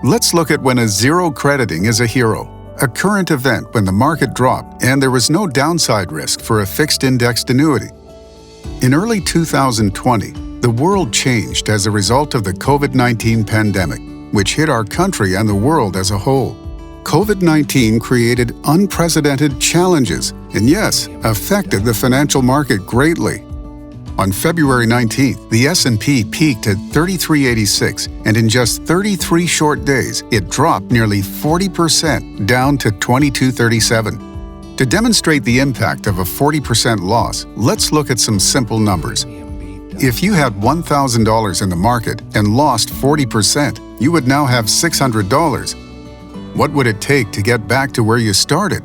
Let's look at when a zero crediting is a hero, a current event when the market dropped and there was no downside risk for a fixed-indexed annuity. In early 2020, the world changed as a result of the COVID-19 pandemic, which hit our country and the world as a whole. COVID-19 created unprecedented challenges and, yes, affected the financial market greatly. On February 19th, the S&P peaked at 3386, and in just 33 short days, it dropped nearly 40% down to 2237. To demonstrate the impact of a 40% loss, let's look at some simple numbers. If you had $1,000 in the market and lost 40%, you would now have $600. What would it take to get back to where you started?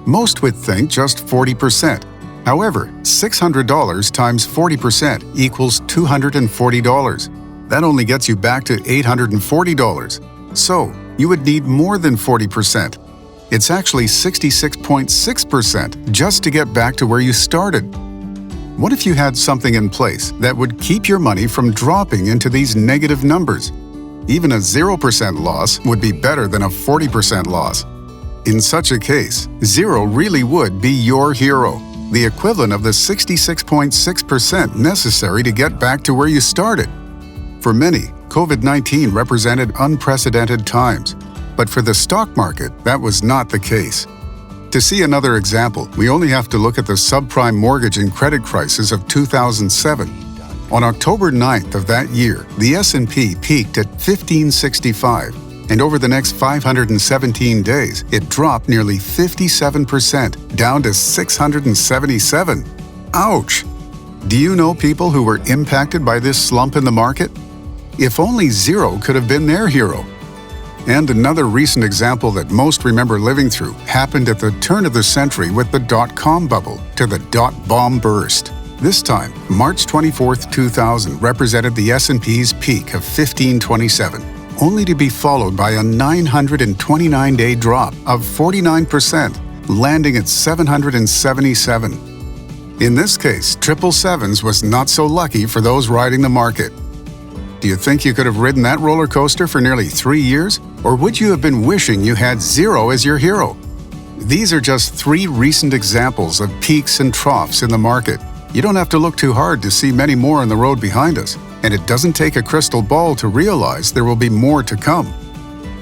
Most would think just 40%. However, $600 times 40% equals $240. That only gets you back to $840. So, you would need more than 40%. It's actually 66.6% just to get back to where you started. What if you had something in place that would keep your money from dropping into these negative numbers? Even a 0% loss would be better than a 40% loss. In such a case, zero really would be your hero, the equivalent of the 66.6% necessary to get back to where you started. For many, COVID-19 represented unprecedented times, but for the stock market, that was not the case. To see another example, we only have to look at the subprime mortgage and credit crisis of 2007. On October 9th of that year, the S&P peaked at 1565, and over the next 517 days, it dropped nearly 57%, down to 677. Ouch! Do you know people who were impacted by this slump in the market? If only zero could have been their hero. And another recent example that most remember living through happened at the turn of the century with the dot-com bubble to the dot-bomb burst. This time, March 24, 2000 represented the S&P's peak of 1527, only to be followed by a 929-day drop of 49%, landing at 777. In this case, 777s was not so lucky for those riding the market. Do you think you could have ridden that roller coaster for nearly 3 years? Or would you have been wishing you had zero as your hero? These are just 3 recent examples of peaks and troughs in the market. You don't have to look too hard to see many more on the road behind us, and it doesn't take a crystal ball to realize there will be more to come.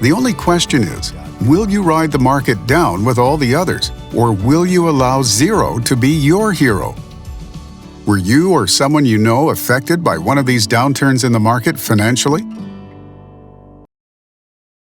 The only question is, will you ride the market down with all the others, or will you allow zero to be your hero? Were you or someone you know affected by one of these downturns in the market financially?